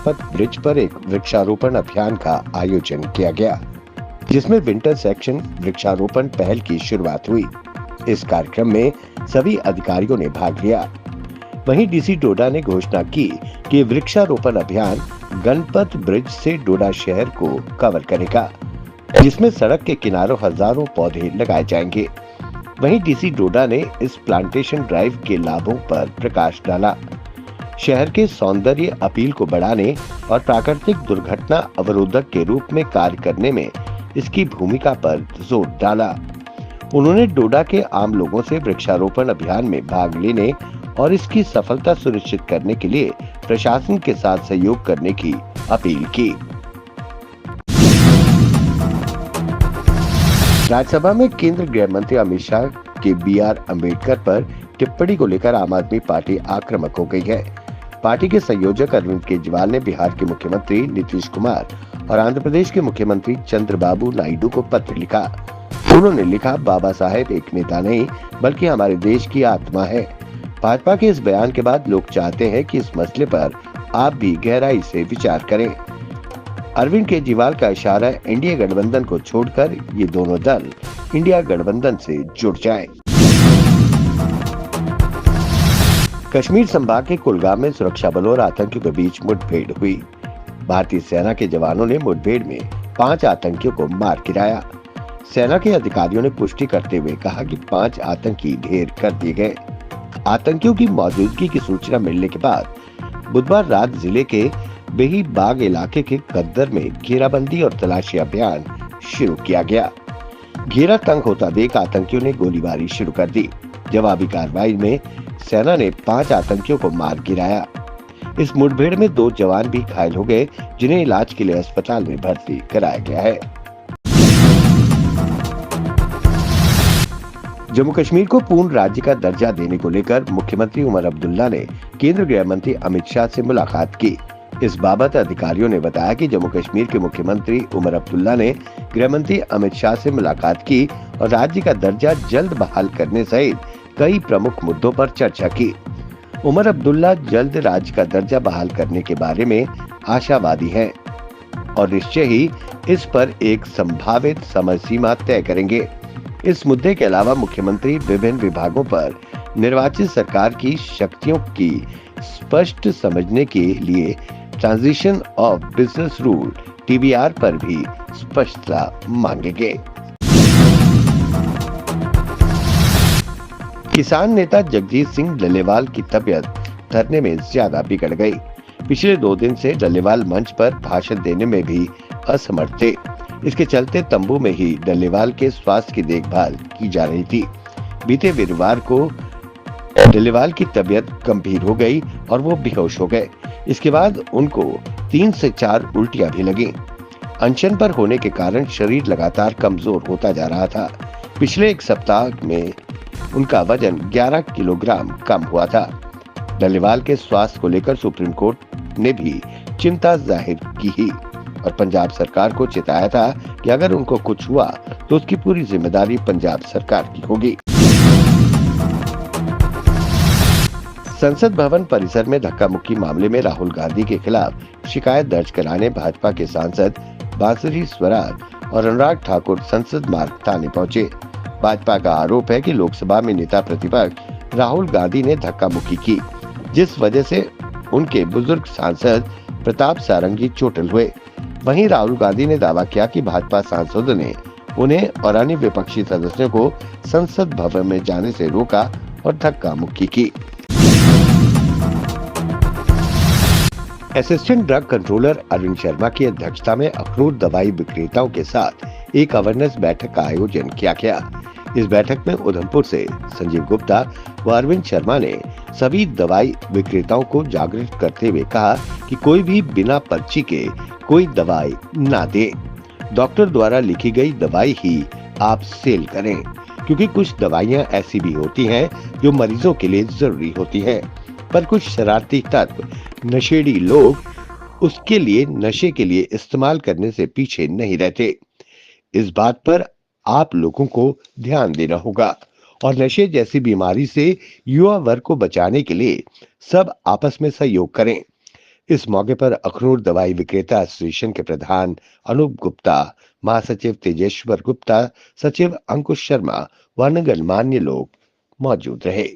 Ganpat bridge पर एक वृक्षारोपण अभियान का आयोजन किया गया, जिसमें विंटर सेक्शन वृक्षारोपण पहल की शुरुआत हुई। इस कार्यक्रम में सभी अधिकारियों ने भाग लिया। वहीं डीसी डोडा ने घोषणा की कि वृक्षारोपण अभियान गणपत ब्रिज से डोडा शहर को कवर करेगा, जिसमें सड़क के किनारों हजारों पौधे लगाए जाएंगे। वहीं डीसी डोडा ने इस प्लांटेशन ड्राइव के लाभों पर प्रकाश डाला, शहर के सौंदर्य अपील को बढ़ाने और प्राकृतिक दुर्घटना अवरोधक के रूप में कार्य करने में इसकी भूमिका पर जोर डाला। उन्होंने डोडा के आम लोगों से वृक्षारोपण अभियान में भाग लेने और इसकी सफलता सुनिश्चित करने के लिए प्रशासन के साथ सहयोग करने की अपील की। राज्यसभा में केंद्रीय गृह मंत्री अमित शाह के BR अम्बेडकर पर टिप्पणी को लेकर आम आदमी पार्टी आक्रामक हो गई है। पार्टी के संयोजक अरविंद केजरीवाल ने बिहार के मुख्यमंत्री नीतीश कुमार और आंध्र प्रदेश के मुख्यमंत्री चंद्रबाबू नायडू को पत्र लिखा। उन्होंने लिखा, बाबा साहेब एक नेता नहीं बल्कि हमारे देश की आत्मा है। भाजपा के इस बयान के बाद लोग चाहते हैं कि इस मसले पर आप भी गहराई से विचार करें। अरविंद केजरीवाल का इशारा एनडीए गठबंधन को छोड़कर ये दोनों दल इंडिया गठबंधन से जुड़ जाएं। कश्मीर संभाग के कुलगाम में सुरक्षा बलों और आतंकियों के बीच मुठभेड़ हुई। भारतीय सेना के जवानों ने मुठभेड़ में 5 आतंकियों को मार गिराया। सेना के अधिकारियों ने पुष्टि करते हुए कहा कि 5 आतंकी ढेर कर दिए गए। आतंकियों की मौजूदगी की सूचना मिलने के बाद बुधवार रात जिले के बेही बाग इलाके के कद्दर में घेराबंदी और तलाशी अभियान शुरू किया गया। घेरा तंग होता देख आतंकियों ने गोलीबारी शुरू कर दी। जवाबी कार्रवाई में सेना ने 5 आतंकियों को मार गिराया। इस मुठभेड़ में 2 जवान भी घायल हो गए, जिन्हें इलाज के लिए अस्पताल में भर्ती कराया गया है। जम्मू कश्मीर को पूर्ण राज्य का दर्जा देने को लेकर मुख्यमंत्री उमर अब्दुल्ला ने केंद्रीय गृह मंत्री अमित शाह से मुलाकात की। इस बाबत अधिकारियों ने बताया कि जम्मू कश्मीर के मुख्यमंत्री उमर अब्दुल्ला ने गृह मंत्री अमित शाह से मुलाकात की और राज्य का दर्जा जल्द बहाल करने सहित कई प्रमुख मुद्दों पर चर्चा की। उमर अब्दुल्ला जल्द राज्य का दर्जा बहाल करने के बारे में आशावादी हैं और निश्चय ही इस पर एक संभावित समय सीमा तय करेंगे। इस मुद्दे के अलावा मुख्यमंत्री विभिन्न विभागों पर निर्वाचित सरकार की शक्तियों की स्पष्ट समझने के लिए transition of business rule TBR पर भी स्पष्टता मांगेंगे। किसान नेता जगजीत सिंह डल्लेवाल की तबीयत धरने में ज्यादा बिगड़ गई। पिछले 2 दिन से डल्लेवाल मंच पर भाषण देने में भी असमर्थ थे। इसके चलते तंबू में ही डल्लेवाल के स्वास्थ्य की देखभाल की जा रही थी। बीते वीरवार को डल्लेवाल की तबीयत गंभीर हो गई और वो बेहोश हो गए। इसके बाद उनको 3 से 4 उल्टियां भी लगी। अनशन पर होने के कारण शरीर लगातार कमजोर होता जा रहा था। पिछले 1 सप्ताह में उनका वजन 11 किलोग्राम कम हुआ था। डल्लेवाल के स्वास्थ्य को लेकर सुप्रीम कोर्ट ने भी चिंता जाहिर की ही और पंजाब सरकार को चेताया था कि अगर उनको कुछ हुआ तो उसकी पूरी जिम्मेदारी पंजाब सरकार की होगी। संसद भवन परिसर में धक्का मुक्की मामले में राहुल गांधी के खिलाफ शिकायत दर्ज कराने भाजपा के सांसद बांसुरी स्वराज और अनुराग ठाकुर संसद मार्ग थाने पहुंचे। भाजपा का आरोप है कि लोकसभा में नेता प्रतिपक्ष राहुल गांधी ने धक्का मुक्की की, जिस वजह से उनके बुजुर्ग सांसद प्रताप सारंगी चोटिल हुए। वहीं राहुल गांधी ने दावा किया कि भाजपा सांसदों ने उन्हें और अन्य विपक्षी सदस्यों को संसद भवन में जाने से रोका और धक्का मुक्की की। Assistant drug controller Arvind Sharma की अध्यक्षता में अखरोट दवाई विक्रेताओं के साथ एक अवेयरनेस बैठक का आयोजन किया गया। इस बैठक में उधमपुर से संजीव गुप्ता व अरविंद शर्मा ने सभी दवाई विक्रेताओं को जागरूक करते हुए कहा कि कोई भी बिना पर्ची के कोई दवाई ना दे। डॉक्टर द्वारा लिखी गई दवाई ही आप सेल करें, क्योंकि कुछ दवाइयां ऐसी भी होती हैं जो मरीजों के लिए जरूरी होती हैं, पर कुछ शरारती तत्व नशेड़ी लोग उसके लिए नशे के लिए इस्तेमाल करने से पीछे नहीं रहते। इस बात पर आप लोगों को ध्यान देना होगा और नशे जैसी बीमारी से युवा वर्ग को बचाने के लिए सब आपस में सहयोग करें। इस मौके पर अखनूर दवाई विक्रेता एसोसिएशन के प्रधान अनूप गुप्ता, महासचिव तेजेश्वर गुप्ता, सचिव अंकुश शर्मा व अन्य गणमान्य लोग मौजूद रहे।